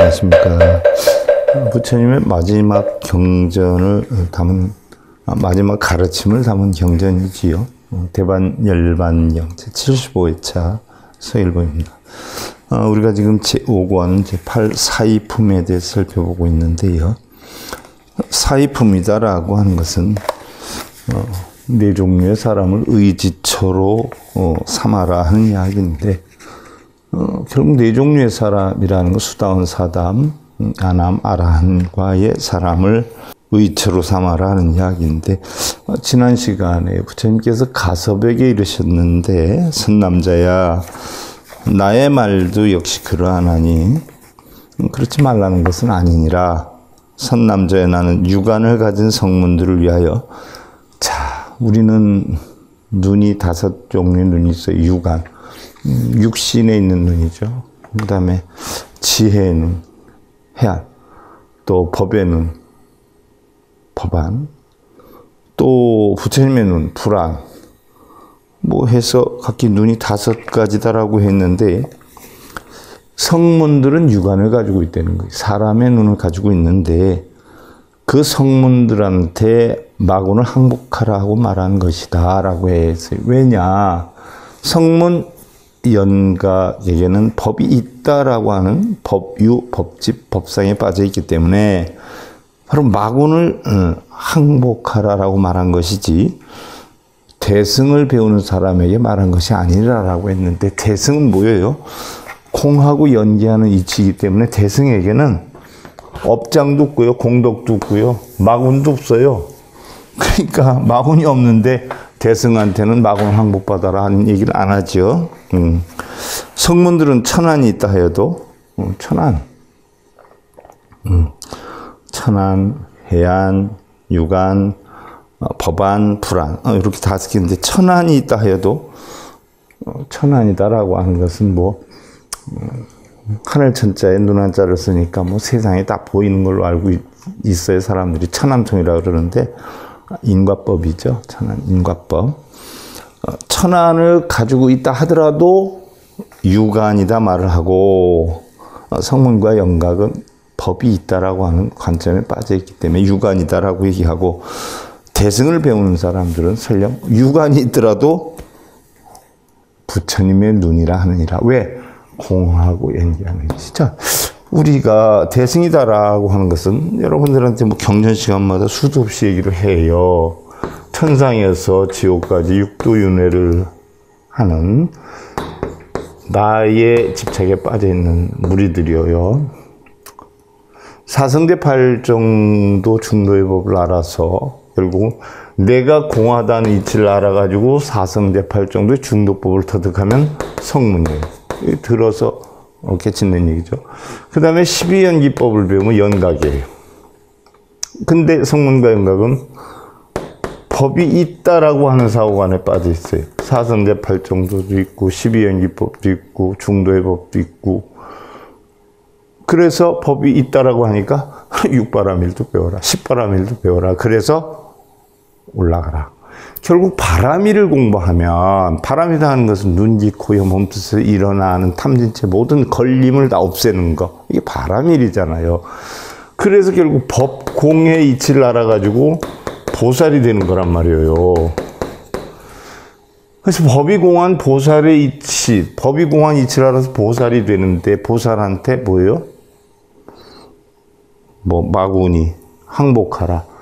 안녕하십니까. 부처님의 마지막 경전을 담은, 마지막 가르침을 담은 경전이지요. 대반열반경 제75회차 서일본입니다. 우리가 지금 제5권 제8 사의품에 대해서 살펴보고 있는데요. 사의품이다라고 하는 것은 네 종류의 사람을 의지처로 삼아라 하는 이야기인데, 결국 네 종류의 사람이라는 것, 수다원 사담, 아남, 아라한과의 사람을 의처로 삼아라 하는 이야기인데, 지난 시간에 부처님께서 가섭에게 이르셨는데, 선남자야, 나의 말도 역시 그러하나니 그렇지 말라는 것은 아니니라. 선남자야, 나는 육안을 가진 성문들을 위하여. 자, 우리는 눈이 5종류의 눈이 있어요. 육안, 육신에 있는 눈이죠. 그 다음에 지혜의 눈, 해안, 또 법의 눈, 법안, 또 부처님의 눈, 불안, 뭐 해서 각기 눈이 5가지다라고 했는데, 성문들은 육안을 가지고 있다는 거예요. 사람의 눈을 가지고 있는데, 그 성문들한테 마군을 항복하라 하고 말한 것이다 라고 했어요. 왜냐, 성문 연각에게는 법이 있다라고 하는 법유, 법집, 법상에 빠져 있기 때문에 바로 마군을 항복하라라고 말한 것이지, 대승을 배우는 사람에게 말한 것이 아니라라고 했는데, 대승은 뭐예요? 공하고 연계하는 이치이기 때문에 대승에게는 업장도 없고요, 공덕도 없고요, 마군도 없어요. 그러니까 마군이 없는데 대승한테는 마군 항복받아라 하는 얘기를 안 하죠. 성문들은 천안이 있다 해도 천안, 천안, 해안, 육안, 법안, 불안, 이렇게 5개인데, 천안이 있다 해도 천안이다라고 하는 것은 뭐 하늘 천자에 눈 한자를 쓰니까 뭐 세상에 다 보이는 걸로 알고 있어요. 사람들이 천안통이라고 그러는데, 인과법이죠. 천안, 인과법. 천안을 가지고 있다 하더라도 육안이다 말을 하고, 성문과 연각은 법이 있다라고 하는 관점에 빠져 있기 때문에 육안이다라고 얘기하고, 대승을 배우는 사람들은 설령 육안이 있더라도 부처님의 눈이라 하느니라. 왜? 공하고 연계하는 것이죠. 우리가 대승이다라고 하는 것은 여러분들한테 뭐 경전 시간마다 수도 없이 얘기를 해요. 천상에서 지옥까지 육도윤회를 하는 나의 집착에 빠져 있는 무리들이요. 사성제 8정도 중도의 법을 알아서 결국 내가 공하다는 이치를 알아가지고 사성제 8정도의 중도법을 터득하면 성문이에요. 들어서 깨닫는 얘기죠. 그 다음에 12연기법을 배우면 연각이에요. 근데 성문과 연각은 법이 있다라고 하는 사고관에 빠져 있어요. 사성제 8정도도 있고 12연기법도 있고 중도의 법도 있고, 그래서 법이 있다라고 하니까 6바라밀도 배워라, 10바라밀도 배워라, 그래서 올라가라. 결국 바라밀을 공부하면, 바람이다 하는 것은 눈, 코, 혀, 몸뜻에서 일어나는 탐진체 모든 걸림을 다 없애는 거, 이게 바라밀이잖아요. 그래서 결국 법, 공의 이치를 알아가지고 보살이 되는 거란 말이에요. 그래서 법이 공한 보살의 이치, 법이 공한 이치를 알아서 보살이 되는데, 보살한테 뭐예요? 뭐 마군이 항복하라.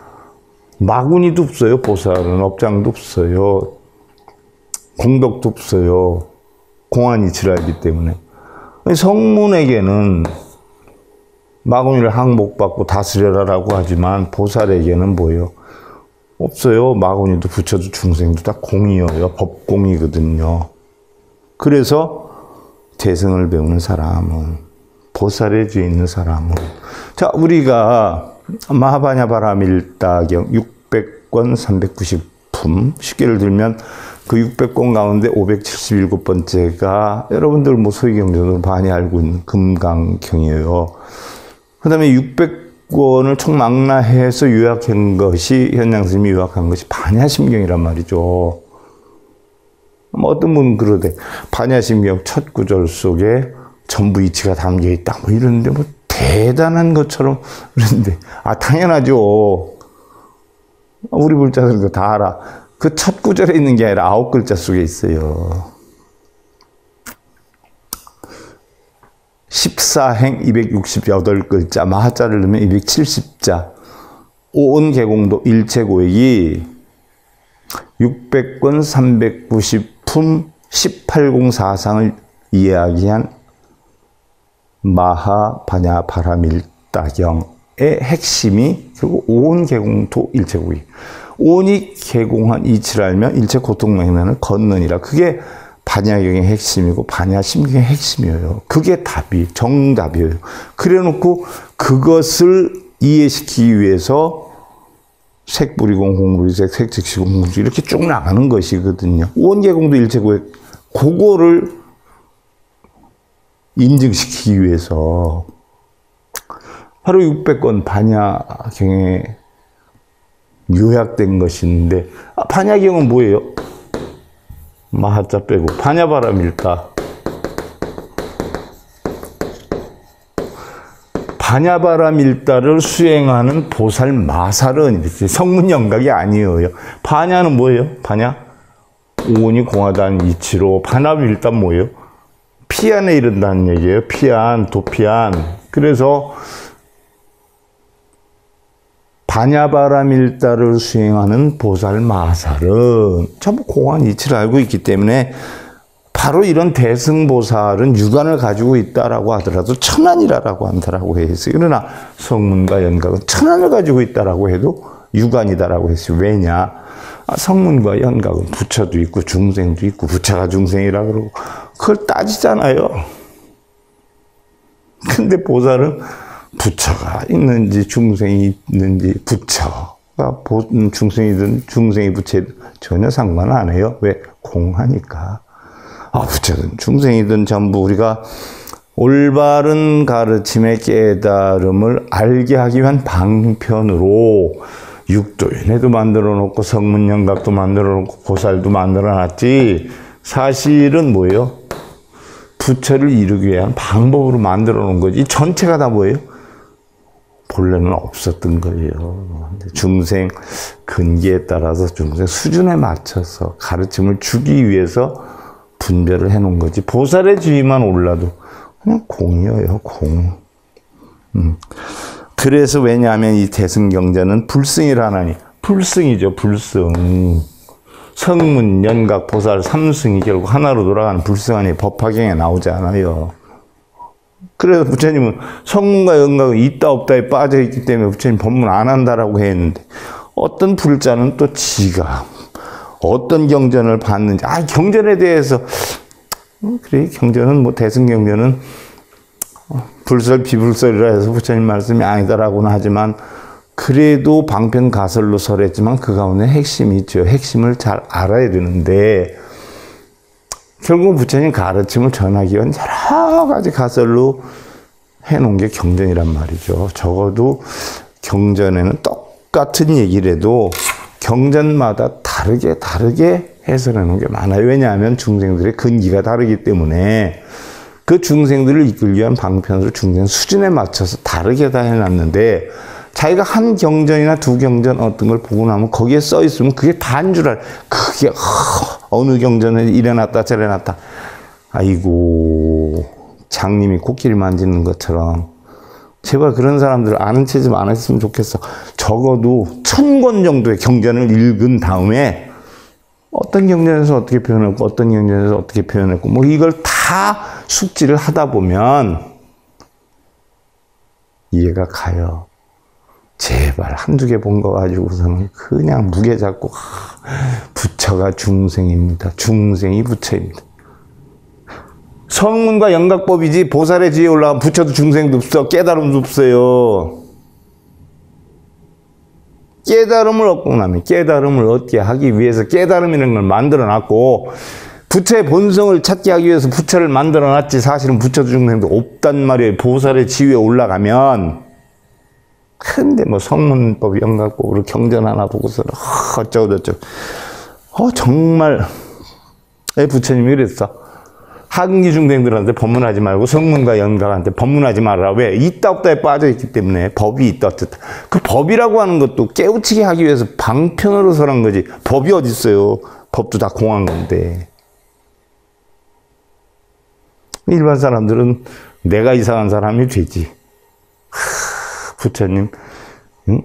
마군이도 없어요. 보살은 업장도 없어요. 공덕도 없어요. 공한 이치를 알기 때문에. 성문에게는 마군이를 항복받고 다스려라라고 하지만, 보살에게는 뭐예요? 없어요. 마군이도 부처도 중생도 다 공이에요. 법공이거든요. 그래서 대승을 배우는 사람은, 보살의 뒤에 있는 사람은, 자, 우리가 마하바냐바라밀다경 600권 390품, 쉽게 예를 들면 그 600권 가운데 577번째가 여러분들 뭐 소위경전으로 많이 알고 있는 금강경이에요. 그 다음에 600권을 총망라해서 요약한 것이, 현양스님이 요약한 것이 반야심경이란 말이죠. 뭐 어떤 분은 그러대. 반야심경 첫 구절 속에 전부 이치가 담겨 있다, 뭐 이러는데, 뭐 대단한 것처럼 그런데 당연하죠. 우리 불자들도 다 알아. 그 첫 구절에 있는 게 아니라 9글자 속에 있어요. 14행 268글자, 마하자를 넣으면 270자, 온 계공도 일체 고액이 600권 390품 18공사상을 이야기한 마하바냐 바라밀다경의 핵심이 결국 온 계공도 일체 고액. 온이 계공한 이치를 알면 일체 고통맹난을 걷느니라. 그게 반야경의 핵심이고 반야심경의 핵심이에요. 그게 답이 정답이에요. 그래놓고 그것을 이해시키기 위해서 색불이공 공불이색 색즉시공 공불이색 이렇게 쭉 나가는 것이거든요. 온계공도 일체고액 그거를 인증시키기 위해서 바로 600권 반야경에 요약된 것인데 반야경은 뭐예요? 마하자 빼고 반야바라밀다. 반야바라밀다를 수행하는 보살 마살은 이렇게 성문연각이 아니에요. 반야는 뭐예요? 반야? 오온이 공하다는 이치로 반야밀다 뭐예요? 피안에 이른다는 얘기예요. 피안, 도피안. 그래서 반야바라밀다를 수행하는 보살 마살은 전부 공한 이치를 알고 있기 때문에 바로 이런 대승보살은 육안을 가지고 있다라고 하더라도 천안이라고 한다라고 했어요. 그러나 성문과 연각은 천안을 가지고 있다라고 해도 육안이다라고 했어요. 왜냐? 성문과 연각은 부처도 있고 중생도 있고 부처가 중생이라 그러고 그걸 따지잖아요. 근데 보살은 부처가 있는지 중생이 있는지 부처가 중생이든 중생이 부처든 전혀 상관 안 해요. 왜? 공하니까. 부처든 중생이든 전부 우리가 올바른 가르침의 깨달음을 알게 하기 위한 방편으로 육도인회도 만들어 놓고 성문연각도 만들어 놓고 보살도 만들어 놨지 사실은 뭐예요? 부처를 이루기 위한 방법으로 만들어 놓은 거지. 전체가 다 뭐예요? 본래는 없었던 거예요. 중생 근기에 따라서 중생 수준에 맞춰서 가르침을 주기 위해서 분별을 해놓은 거지. 보살의 지위만 올라도 그냥 공이에요, 공. 그래서 왜냐하면 이 대승경전은 불승이라나니 불승이죠, 불승. 성문, 연각, 보살, 삼승이 결국 하나로 돌아가는 불승하니 법화경에 나오지 않아요. 그래서 부처님은 성문과 연각은 있다 없다에 빠져있기 때문에 부처님 법문 안 한다라고 했는데 어떤 불자는 또 지가 어떤 경전을 봤는지 경전에 대해서 그래 경전은 뭐 대승경전은 불설 비불설이라 해서 부처님 말씀이 아니다라고는 하지만 그래도 방편 가설로 설했지만 그 가운데 핵심이 있죠. 핵심을 잘 알아야 되는데 결국 부처님 가르침을 전하기 위한 여러 가지 가설로 해놓은 게 경전이란 말이죠. 적어도 경전에는 똑같은 얘기를 해도 경전마다 다르게 해석해 놓은 게 많아요. 왜냐하면 중생들의 근기가 다르기 때문에 그 중생들을 이끌기 위한 방편으로 중생 수준에 맞춰서 다르게 다 해놨는데 자기가 한 경전이나 두 경전 어떤 걸 보고 나면 거기에 써 있으면 그게 다인 줄 알아요. 그게 어느 경전에 이래놨다 저래놨다. 아이고 장님이 코끼리 만지는 것처럼 제발 그런 사람들 아는 체 좀 안 했으면 좋겠어. 적어도 1000권 정도의 경전을 읽은 다음에 어떤 경전에서 어떻게 표현했고 어떤 경전에서 어떻게 표현했고 뭐 이걸 다 숙지를 하다 보면 이해가 가요. 제발 한두 개 본 거 가지고서는 그냥 무게 잡고 부처가 중생입니다. 중생이 부처입니다. 성문과 연각법이지 보살의 지위에 올라가면 부처도 중생도 없어. 깨달음도 없어요. 깨달음을 얻고 나면 깨달음을 얻게 하기 위해서 깨달음이라는 걸 만들어놨고 부처의 본성을 찾게 하기 위해서 부처를 만들어놨지 사실은 부처도 중생도 없단 말이에요. 보살의 지위에 올라가면 근데 뭐 성문법 연각법으로 경전 하나 보고서는 어쩌고 저쩌고 정말 부처님이 그랬어. 하근기 중생들한테 법문하지 말고 성문과 연각한테 법문하지 말아라. 왜? 있다 없다에 빠져있기 때문에. 법이 있다 없다. 그 법이라고 하는 것도 깨우치게 하기 위해서 방편으로 설한 거지. 법이 어디 있어요. 법도 다 공한 건데. 일반 사람들은 내가 이상한 사람이 되지. 부처님, 응?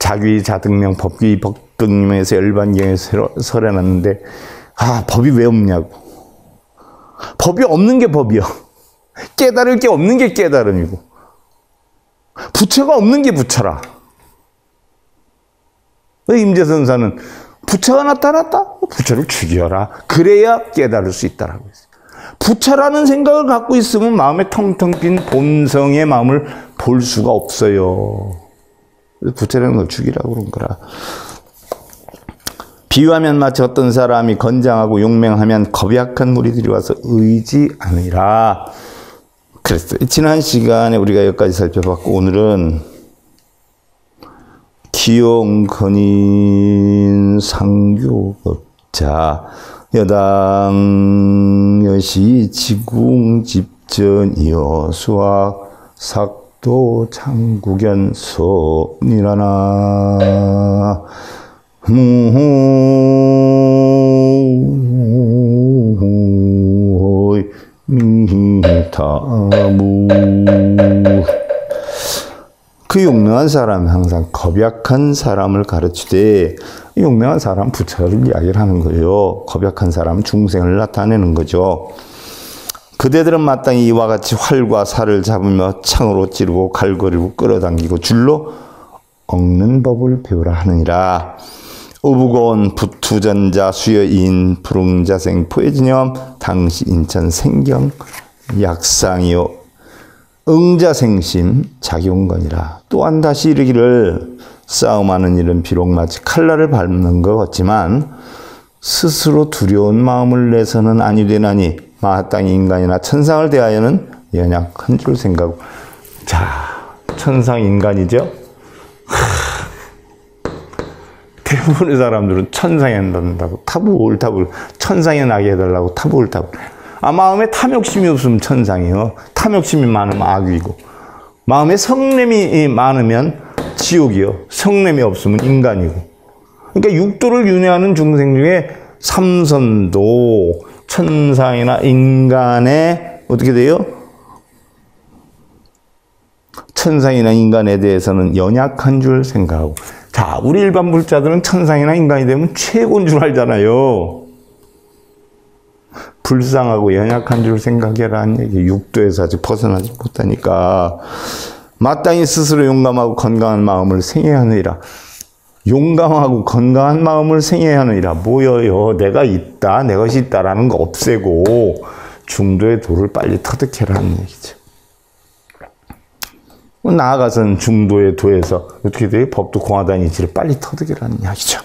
자귀 자등명 법귀 법등님에서 열반경에서 설해놨는데, 법이 왜 없냐고. 법이 없는 게 법이요. 깨달을 게 없는 게 깨달음이고. 부처가 없는 게 부처라. 임재선사는 부처가 나타났다? 부처를 죽여라. 그래야 깨달을 수 있다라고 했어요. 부처라는 생각을 갖고 있으면 마음에 텅텅 빈 본성의 마음을 볼 수가 없어요. 부처라는 걸 죽이라고 그런 거라. 비유하면 마치 어떤 사람이 건장하고 용맹하면 겁이 약한 무리들이 와서 의지하느니라. 그랬어요. 지난 시간에 우리가 여기까지 살펴봤고, 오늘은 기용건인 상교법자 여당 여시 지궁 집전이여 수학 삭도 창국연소 니라나 무호이 미타무. 그 용맹한 사람은 항상 겁이 약한 사람을 가르치되, 용맹한 사람은 부처를 이야기를 하는 거예요. 겁이 약한 사람은 중생을 나타내는 거죠. 그대들은 마땅히 이와 같이 활과 살을 잡으며 창으로 찌르고 갈거리고 끌어당기고 줄로 엉는 법을 배우라 하느니라. 우부고원 부투전자 수여인 불응자생 포해진염 당시 인천 생경 약상이요 응자생심 작용건이라. 또한 다시 이르기를 싸움하는 일은 비록 마치 칼날을 밟는 것 같지만 스스로 두려운 마음을 내서는 아니 되나니 마땅히 인간이나 천상을 대하여는 연약한 줄 생각하고. 자, 천상 인간이죠. 대부분의 사람들은 천상에 넣는다고 타부울타불, 천상에 나게 해달라고 타부울타불. 마음에 탐욕심이 없으면 천상이요. 탐욕심이 많으면 악이고, 마음에 성냄이 많으면 지옥이요. 성냄이 없으면 인간이고. 그러니까 육도를 윤회하는 중생 중에 삼선도 천상이나 인간에 어떻게 돼요? 천상이나 인간에 대해서는 연약한 줄 생각하고. 자, 우리 일반 불자들은 천상이나 인간이 되면 최고인 줄 알잖아요. 불쌍하고 연약한 줄 생각해라는 얘기. 육도에서 아직 벗어나지 못하니까 마땅히 스스로 용감하고 건강한 마음을 생애하느니라. 용감하고 건강한 마음을 생애하느니라. 뭐여요? 내가 있다, 내 것이 있다라는 거 없애고 중도의 도를 빨리 터득해라는 얘기죠. 나아가서는 중도의 도에서 어떻게 돼요? 법도 공하다는 이치를 빨리 터득해라는 이야기죠.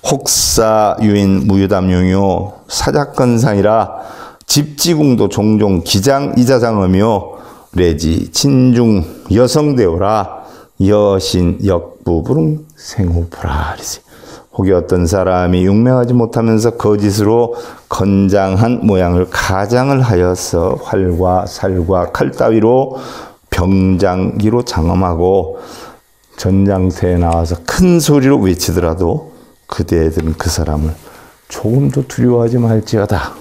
혹사 유인 무유담용요 사작건상이라 집지궁도 종종 기장 이자장하며 레지 친중 여성대오라 여신 역부부릉 생호부라. 혹이 어떤 사람이 용맹하지 못하면서 거짓으로 건장한 모양을 가장을 하여서 활과 살과 칼 따위로 병장기로 장엄하고 전장터에 나와서 큰 소리로 외치더라도 그대들은 그 사람을 조금도 두려워하지 말지어다.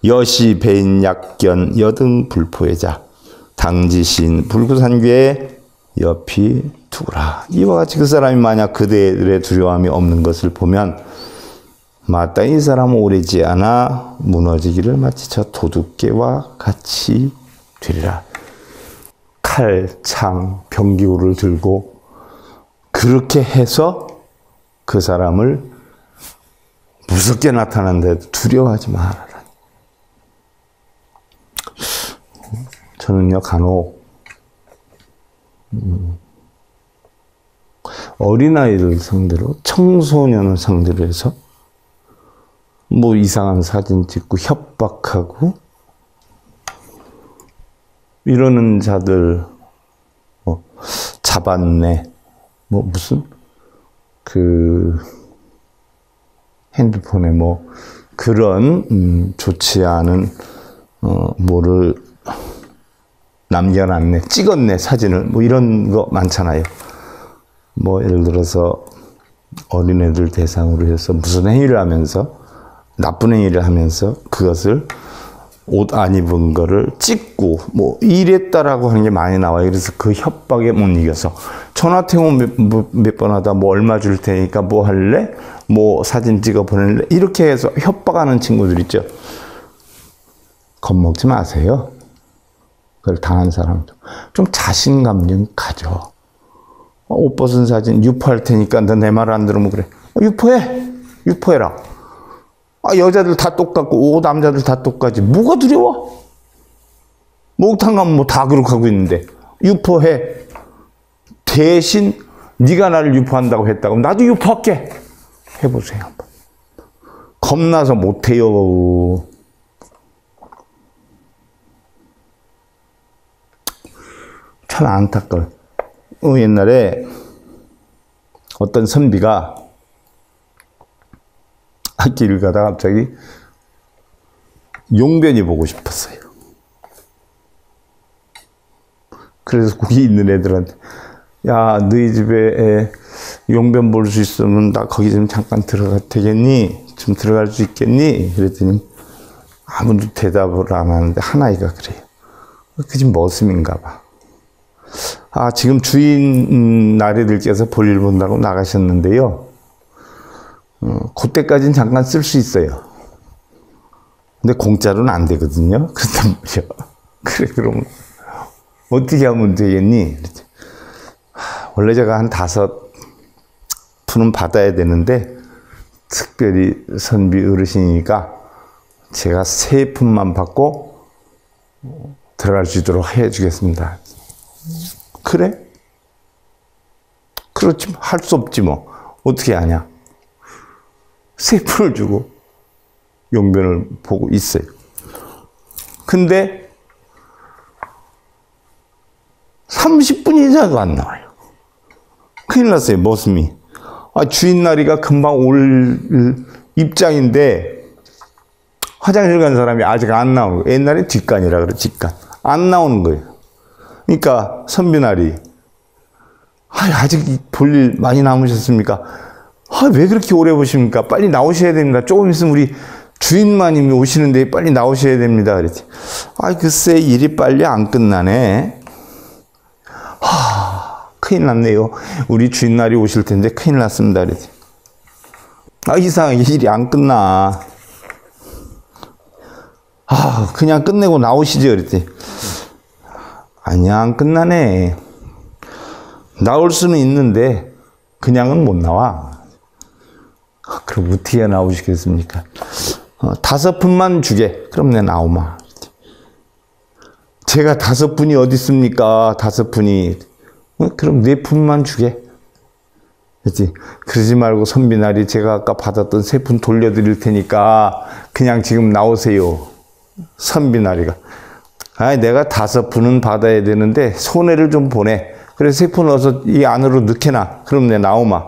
여시 배인 약견 여등 불포해자 당지신 불구산괴 옆이 두라. 이와 같이 그 사람이 만약 그대들의 두려움이 없는 것을 보면 마땅히 이 사람은 오래지 않아 무너지기를 마치 저 도둑개와 같이 되리라. 칼, 창, 병기구를 들고 그렇게 해서 그 사람을 무섭게 나타난데도 두려워하지 말아라. 저는요, 간혹 어린아이를 상대로, 청소년을 상대로 해서 뭐 이상한 사진 찍고 협박하고 이러는 자들 잡았네. 뭐 무슨 그 핸드폰에 뭐 그런 좋지 않은 뭐를 남겨놨네, 찍었네, 사진을. 뭐 이런 거 많잖아요. 뭐 예를 들어서 어린애들 대상으로 해서 무슨 행위를 하면서, 나쁜 행위를 하면서 그것을 옷 안 입은 거를 찍고 뭐 이랬다라고 하는 게 많이 나와요. 그래서 그 협박에 못 이겨서 전화통화 몇 번 하다 뭐 얼마 줄 테니까 뭐 할래? 뭐 사진 찍어 보낼래? 이렇게 해서 협박하는 친구들 있죠. 겁먹지 마세요. 그걸 당한 사람도 좀 자신감 좀 가져. 옷 벗은 사진 유포할 테니까 너 내 말 안 들으면 그래. 유포해. 유포해라. 여자들 다 똑같고 남자들 다 똑같지. 뭐가 두려워? 목욕탕 가면 뭐 다 그렇게 하고 있는데. 유포해. 대신 네가 나를 유포한다고 했다고 나도 유포할게. 해보세요 한번. 겁나서 못해요. 참 안타까워요. 옛날에 어떤 선비가 길을 가다가 갑자기 용변이 보고 싶었어요. 그래서 거기 있는 애들한테, 야, 너희 집에 용변 볼 수 있으면 나 거기 좀 잠깐 들어가 되겠니? 좀 들어갈 수 있겠니? 그랬더니 아무도 대답을 안 하는데 한 아이가 그래요. 그 집 머슴인가 봐. 지금 주인 나리들께서 볼일 본다고 나가셨는데요. 그때까지는 잠깐 쓸 수 있어요. 근데 공짜로는 안 되거든요. 그렇단 말이야. 그래, 그러면 어떻게 하면 되겠니? 원래 제가 한 5푼은 받아야 되는데, 특별히 선비 어르신이니까 제가 3푼만 받고 들어갈 수 있도록 해주겠습니다. 그래? 그렇지, 할 수 없지 뭐. 어떻게 하냐? 3푼을 주고 용변을 보고 있어요. 근데 30분이 지나도 안 나와요. 큰일 났어요, 머슴이. 주인 나리가 금방 올 입장인데 화장실 간 사람이 아직 안 나오는 거예요. 옛날에 뒷간이라 그래, 뒷간. 안 나오는 거예요. 그러니까 선비 나리, 아직 볼 일 많이 남으셨습니까? 왜 그렇게 오래 보십니까? 빨리 나오셔야 됩니다. 조금 있으면 우리 주인마님이 오시는데 빨리 나오셔야 됩니다. 그랬지. 글쎄 일이 빨리 안 끝나네. 큰일 났네요. 우리 주인날이 오실 텐데 큰일 났습니다. 그랬지. 이상하게 일이 안 끝나. 그냥 끝내고 나오시죠. 그랬지. 아니야, 안 끝나네. 나올 수는 있는데 그냥은 못 나와. 그럼 어떻게 나오시겠습니까? 5푼만 주게. 그럼 내 나오마. 제가 5푼이 어디 있습니까? 5푼이. 그럼 4푼만 주게. 그렇지? 그러지 말고 선비나리 제가 아까 받았던 3푼 돌려드릴 테니까 그냥 지금 나오세요. 선비나리가. 내가 5푼은 받아야 되는데 손해를 좀 보내. 그래 3푼 넣어서 이 안으로 넣게나. 그럼 내 나오마.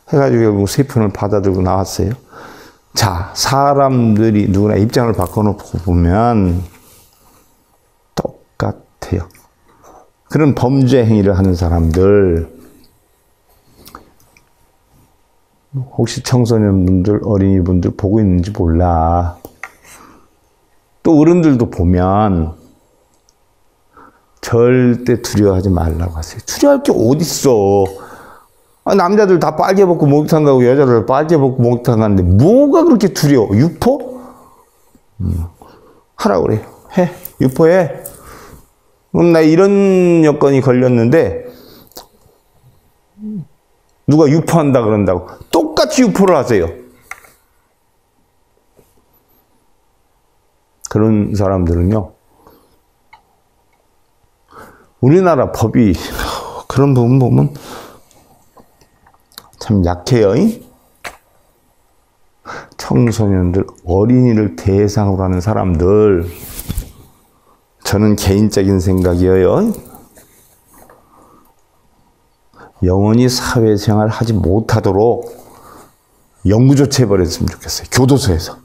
해가지고 결국 3푼을 받아들고 나왔어요. 자, 사람들이 누구나 입장을 바꿔놓고 보면 똑같아요. 그런 범죄 행위를 하는 사람들, 혹시 청소년분들, 어린이분들 보고 있는지 몰라. 또 어른들도 보면 절대 두려워하지 말라고 하세요. 두려워할 게 어딨어. 남자들 다 빨개 벗고 목욕탕 가고 여자들 빨개 벗고 목욕탕 가는데 뭐가 그렇게 두려워? 유포? 하라고 그래. 해. 유포해. 그럼 나 이런 여건이 걸렸는데 누가 유포한다 그런다고 똑같이 유포를 하세요. 그런 사람들은요, 우리나라 법이 그런 부분 보면 참 약해요. 청소년들, 어린이를 대상으로 하는 사람들, 저는 개인적인 생각이에요. 영원히 사회생활 하지 못하도록 영구조치 해버렸으면 좋겠어요. 교도소에서.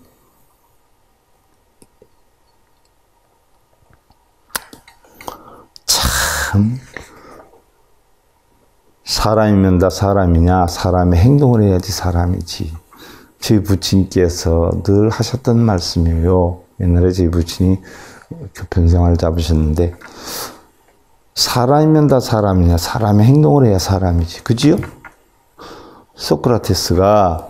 사람이면 다 사람이냐? 사람의 행동을 해야지 사람이지. 저희 부친께서 늘 하셨던 말씀이에요. 옛날에 저희 부친이 교편생활을 잡으셨는데 사람이면 다 사람이냐? 사람의 행동을 해야 사람이지. 그지요? 소크라테스가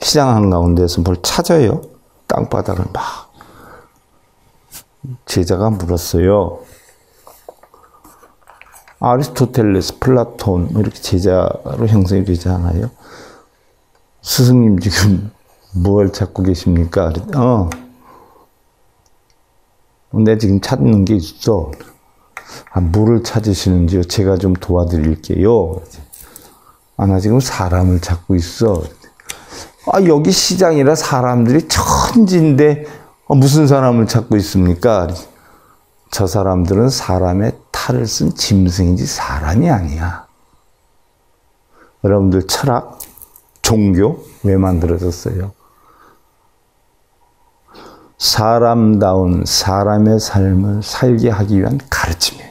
시장 한가운데서 뭘 찾아요. 땅바닥을 막. 제자가 물었어요. 아리스토텔레스, 플라톤 이렇게 제자로 형성이 되지 않아요? 스승님 지금 뭘 찾고 계십니까? 내가 지금 찾는 게 있어. 뭐를 찾으시는지요? 제가 좀 도와드릴게요. 나 지금 사람을 찾고 있어. 여기 시장이라 사람들이 천지인데 무슨 사람을 찾고 있습니까? 저 사람들은 사람의 탈을 쓴 짐승이지 사람이 아니야. 여러분들 철학, 종교 왜 만들어졌어요? 사람다운 사람의 삶을 살게 하기 위한 가르침이에요.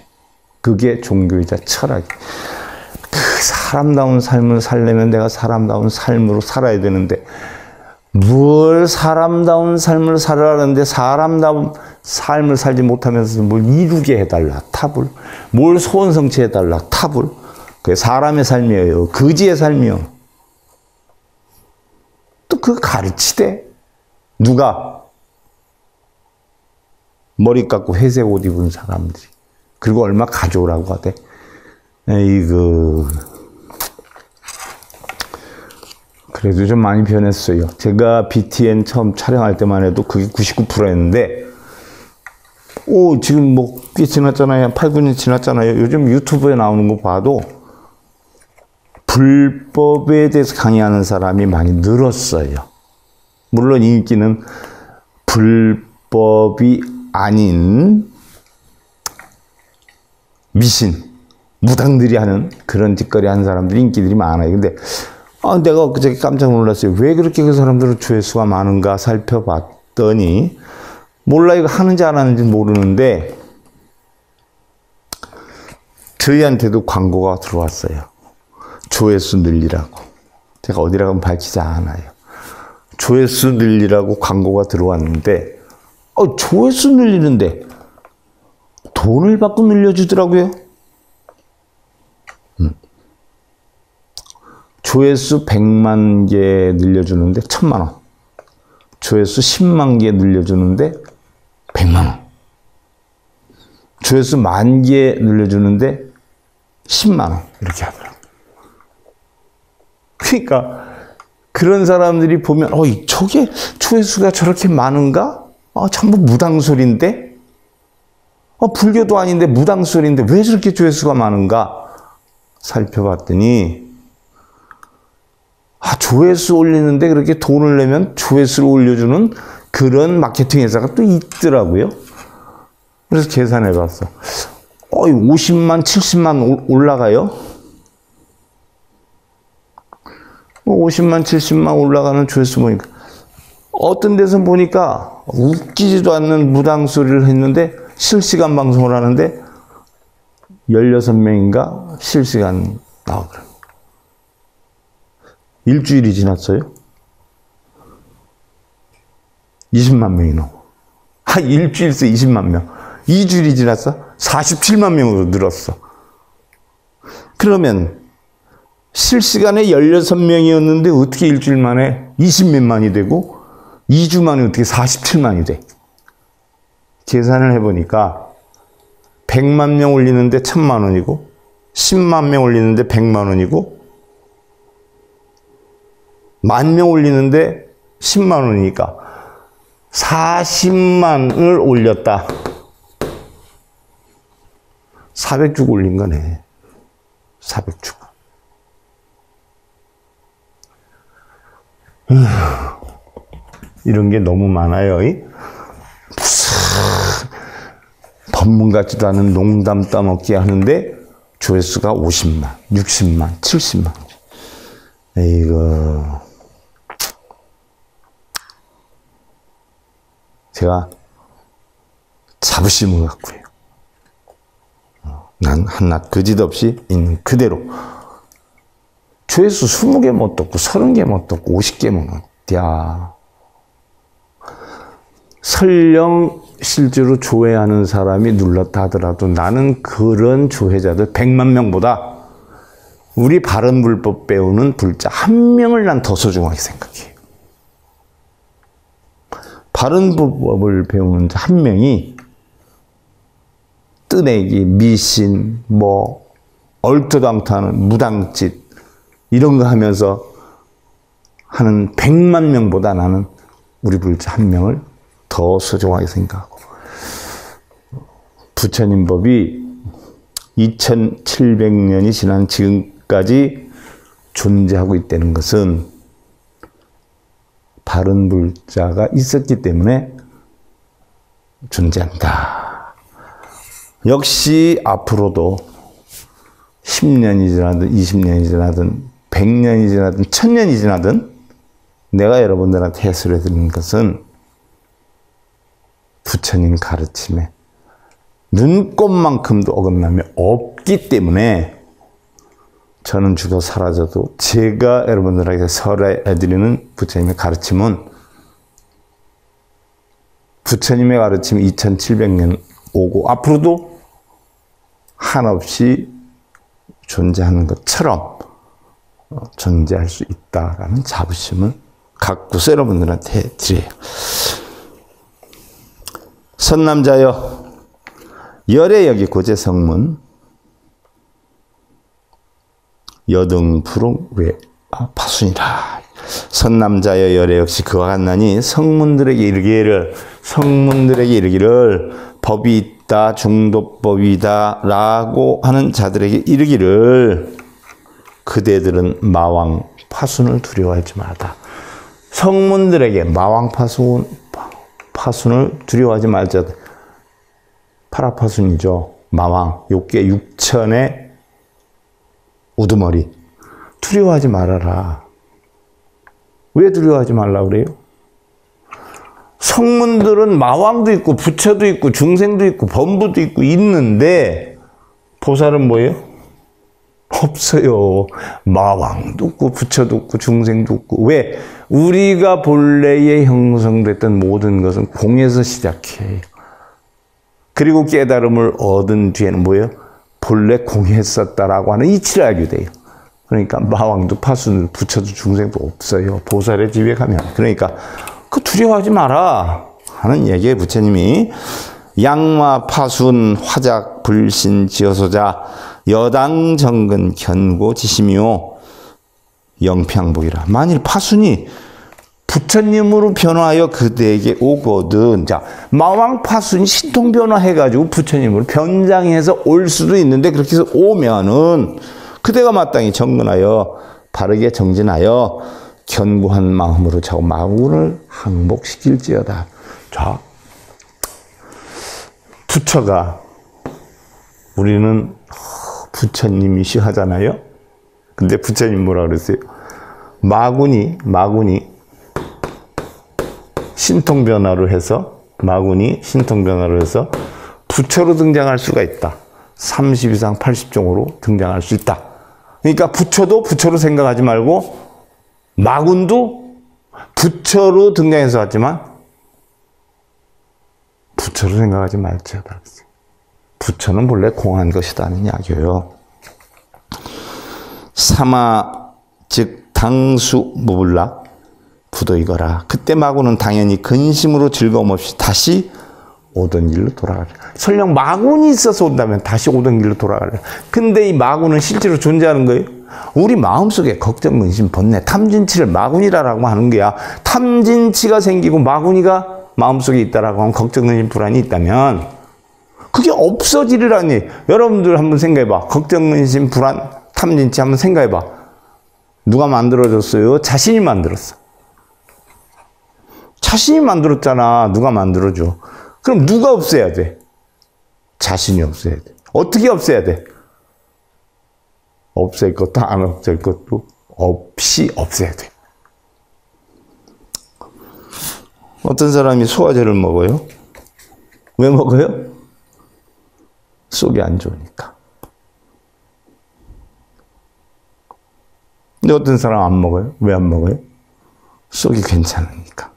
그게 종교이자 철학이에요. 그 사람다운 삶을 살려면 내가 사람다운 삶으로 살아야 되는데 뭘 사람다운 삶을 살아라는데 사람다운 삶을 살지 못하면서 뭘 이루게 해달라 탑을 뭘 소원성취해달라 탑을 그게 사람의 삶이에요. 거지의 삶이요. 또 그 가르치대. 누가? 머리 깎고 회색 옷 입은 사람들이. 그리고 얼마 가져오라고 하대. 그래도 좀 많이 변했어요. 제가 BTN 처음 촬영할 때만 해도 그게 99%였는데 지금 뭐 꽤 지났잖아요. 8, 9년 지났잖아요. 요즘 유튜브에 나오는 거 봐도 불법에 대해서 강의하는 사람이 많이 늘었어요. 물론 인기는 불법이 아닌 미신, 무당들이 하는 그런 짓거리 하는 사람들이 인기들이 많아요. 근데 내가 그저께 깜짝 놀랐어요. 왜 그렇게 그 사람들은 조회수가 많은가 살펴봤더니 몰라 이거 하는지 안 하는지 모르는데 저희한테도 광고가 들어왔어요. 조회수 늘리라고. 제가 어디라고 밝히지 않아요. 조회수 늘리라고 광고가 들어왔는데 조회수 늘리는데 돈을 받고 늘려주더라고요. 조회수 100만 개 늘려주는데 1000만 원. 조회수 10만 개 늘려주는데 100만 원. 조회수 10,000개 늘려주는데 10만 원. 이렇게 하더라고요. 그러니까 그런 사람들이 보면 저게 조회수가 저렇게 많은가? 전부 무당소리인데? 불교도 아닌데 무당소리인데 왜 저렇게 조회수가 많은가? 살펴봤더니 조회수 올리는데 그렇게 돈을 내면 조회수를 올려주는 그런 마케팅 회사가 또 있더라고요. 그래서 계산해 봤어. 50만, 70만 올라가요? 50만, 70만 올라가는 조회수 보니까 어떤 데서 보니까 웃기지도 않는 무당 소리를 했는데 실시간 방송을 하는데 16명인가 실시간 나오더라고요. 일주일이 지났어요. 20만 명이 나오고. 일주일 새 20만 명. 2주일이 지났어? 47만 명으로 늘었어. 그러면 실시간에 16명이었는데 어떻게 일주일 만에 20몇만이 되고 2주 만에 어떻게 47만이 돼? 계산을 해보니까 100만 명 올리는데 1000만 원이고 10만 명 올리는데 100만 원이고 10,000명 올리는데 10만 원이니까 40만을 올렸다. 400주 올린 거네. 400주. 이런 게 너무 많아요. 법문 같지도 않은 농담 따먹기 하는데 조회수가 50만, 60만, 70만. 이거 제가 자부심을 갖고 해요. 난 한낱 거짓없이 있는 그대로. 조회수 20개 못 떴고 30개 못 떴고 50개 못 떴야. 설령 실제로 조회하는 사람이 눌렀다 하더라도 나는 그런 조회자들 100만 명보다 우리 바른불법 배우는 불자 한 명을 난 더 소중하게 생각해요. 바른불법을 배우는 자 한 명이 뜨내기, 미신, 뭐 얼토당토하는 무당짓 이런 거 하면서 하는 100만 명보다 나는 우리 불자 한 명을 더 소중하게 생각하고, 부처님 법이 2700년이 지난 지금까지 존재하고 있다는 것은 바른 불자가 있었기 때문에 존재한다. 역시 앞으로도 10년이 지나든 20년이 지나든 100년이 지나든 1000년이 지나든 내가 여러분들한테 해설해 드리는 것은 부처님 가르침에 눈꼽만큼도 어긋남이 없기 때문에 저는 죽어 사라져도 제가 여러분들에게 설해드리는 부처님의 가르침은 부처님의 가르침이 2700년 오고 앞으로도 한없이 존재하는 것처럼 존재할 수 있다라는 자부심을 갖고서 여러분들한테 드려요. 선남자여 열애 여기 고제 성문 여등푸릉 외 파순이라. 선남자여 열애 역시 그와 같나니 성문들에게 이르기를 법이 있다 중도법이다 라고 하는 자들에게 이르기를 그대들은 마왕 파순을 두려워하지 말다. 성문들에게 마왕 파순을 두려워하지 말자. 파라파순이죠. 마왕 욕계 6천의 우두머리 두려워하지 말아라. 왜 두려워하지 말라 그래요? 성문들은 마왕도 있고 부처도 있고 중생도 있고 범부도 있고 있는데 보살은 뭐예요? 없어요. 마왕도 없고 부처도 없고 중생도 없고. 왜? 우리가 본래에 형성됐던 모든 것은 공에서 시작해요. 그리고 깨달음을 얻은 뒤에는 뭐예요? 본래 공했었다라고 하는 이치를 알게 돼요. 그러니까 마왕도 파수는 부처도 중생도 없어요. 보살의 집에 가면. 그러니까 그 두려워하지 마라 하는 얘기에 부처님이 양마 파순 화작 불신 지어소자 여당 정근 견고 지심이요 영평복이라. 만일 파순이 부처님으로 변화하여 그대에게 오거든. 자, 마왕 파순이 신통 변화해가지고 부처님으로 변장해서 올 수도 있는데 그렇게 해서 오면은 그대가 마땅히 정근하여 바르게 정진하여 견고한 마음으로 저 마군을 항복시킬지어다. 자, 부처가 우리는 부처님이시 하잖아요. 근데 부처님 뭐라 그랬어요? 마군이 신통변화로 해서 부처로 등장할 수가 있다. 30 이상 80종으로 등장할 수 있다. 그러니까 부처도 부처로 생각하지 말고 마군도 부처로 등장해서 왔지만 부처로 생각하지 말지어다. 부처는 본래 공한 것이다는 이야기예요. 사마 즉 당수 무불락 부도이거라. 그때 마군은 당연히 근심으로 즐거움 없이 다시 오던 길로 돌아가라. 설령 마군이 있어서 온다면 다시 오던 길로 돌아가라. 근데 이 마군은 실제로 존재하는 거예요. 우리 마음속에 걱정, 근심, 번뇌, 탐진치를 마군이라고 하는 거야. 탐진치가 생기고 마군이가 마음속에 있다라고 하면 걱정, 근심, 불안이 있다면 그게 없어지리라니. 여러분들 한번 생각해봐. 걱정, 근심, 불안, 탐진치 한번 생각해봐. 누가 만들어줬어요? 자신이 만들었어. 자신이 만들었잖아. 누가 만들어줘. 그럼 누가 없애야 돼? 자신이 없애야 돼. 어떻게 없애야 돼? 없앨 것도 안 없앨 것도 없이 없애야 돼. 어떤 사람이 소화제를 먹어요? 왜 먹어요? 속이 안 좋으니까. 근데 어떤 사람 안 먹어요? 왜 안 먹어요? 속이 괜찮으니까.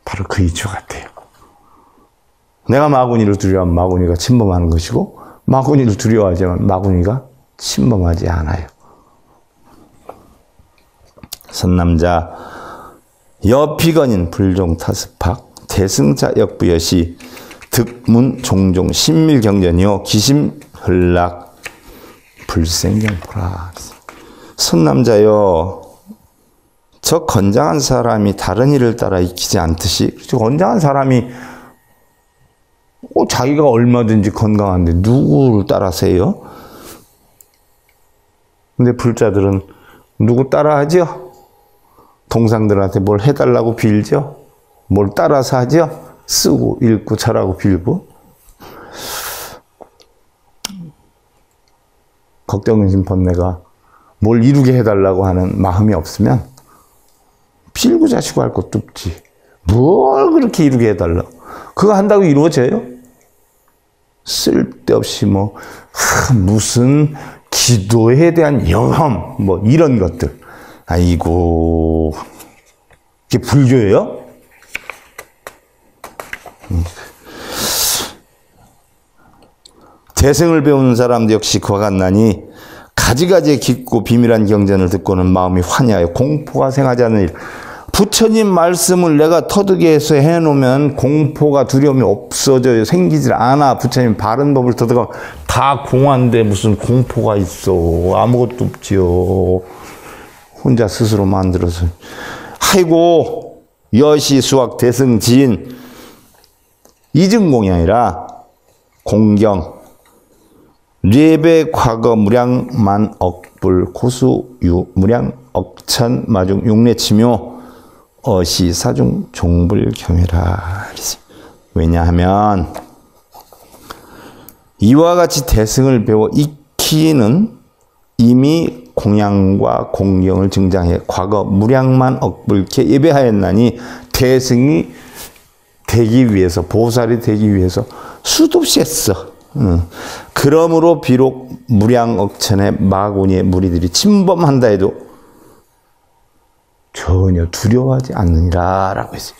바로 그 이유 같아요. 내가 마구니를 두려워하면 마구니가 침범하는 것이고, 마구니를 두려워하지만 마구니가 침범하지 않아요. 선남자 여피건인 불종타습학 대승자 역부여시 득문 종종 신밀경전이요 기심헐락 불생경포라. 선남자여, 저 건장한 사람이 다른 일을 따라 익히지 않듯이, 건장한 사람이 자기가 얼마든지 건강한데 누구를 따라서요? 근데 불자들은 누구 따라하죠? 동상들한테 뭘 해달라고 빌죠? 뭘 따라서 하죠? 쓰고 읽고 잘하고 빌고. 걱정심 번뇌가 뭘 이루게 해달라고 하는 마음이 없으면 빌고 자시고 할 것도 없지. 뭘 그렇게 이루게 해달라. 그거 한다고 이루어져요? 쓸데없이 무슨 기도에 대한 영험, 이런 것들. 아이고, 이게 불교예요? 대승을 배우는 사람도 역시 그와 같나니 가지가지의 깊고 비밀한 경전을 듣고는 마음이 환희하여 공포가 생하지 않는 일. 부처님 말씀을 내가 터득에 해서 해놓으면 공포가 두려움이 없어져요. 생기질 않아. 부처님 바른 법을 터득하면 다 공한데 무슨 공포가 있어. 아무것도 없지요. 혼자 스스로 만들어서. 아이고, 여시 수학 대승 지인 이증공이 아니라 공경 뇌배 과거 무량 만 억불 고수 유 무량 억천 마중 육례치묘 어시 사중 종불경이라. 왜냐하면 이와 같이 대승을 배워 익히는 이미 공양과 공경을 증장해 과거 무량만 억불케 예배하였나니 대승이 되기 위해서, 보살이 되기 위해서 수도 없이 했어. 그러므로 비록 무량억천의 마구니의 무리들이 침범한다 해도 전혀 두려워하지 않느니라 라고 했어요.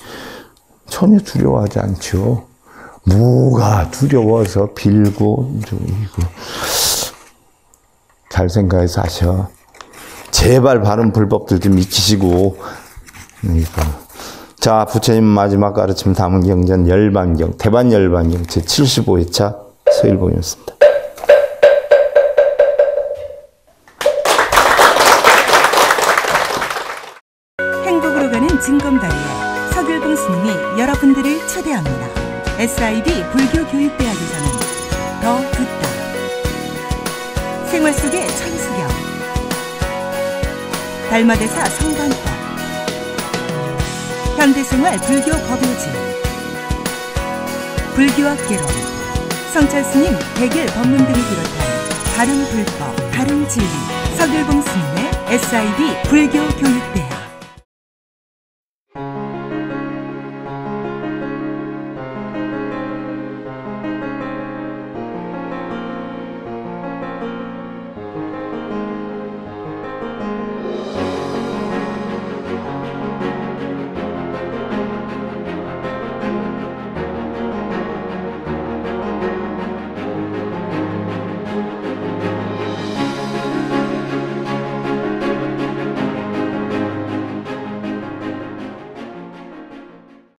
전혀 두려워하지 않죠. 뭐가 두려워서 빌고 잘 생각해서 하셔. 제발 바른 불법들 좀 익히시고. 자, 부처님 마지막 가르침 담은 경전 열반경, 대반열반경 제75회차 서일봉이었습니다. 행복으로 가는 징검다리에 서길봉 스님이 여러분들을 초대합니다. SIB 불교교육대학에서는 더 듣다, 생활 속의 천수경, 달마대사 성관법, 현대생활 불교 법요지, 불교학 개론, 성찰스님 백일 법문 등을 비롯한 바른 불법, 바른 진리, 서길봉 스님의 SIB 불교교육대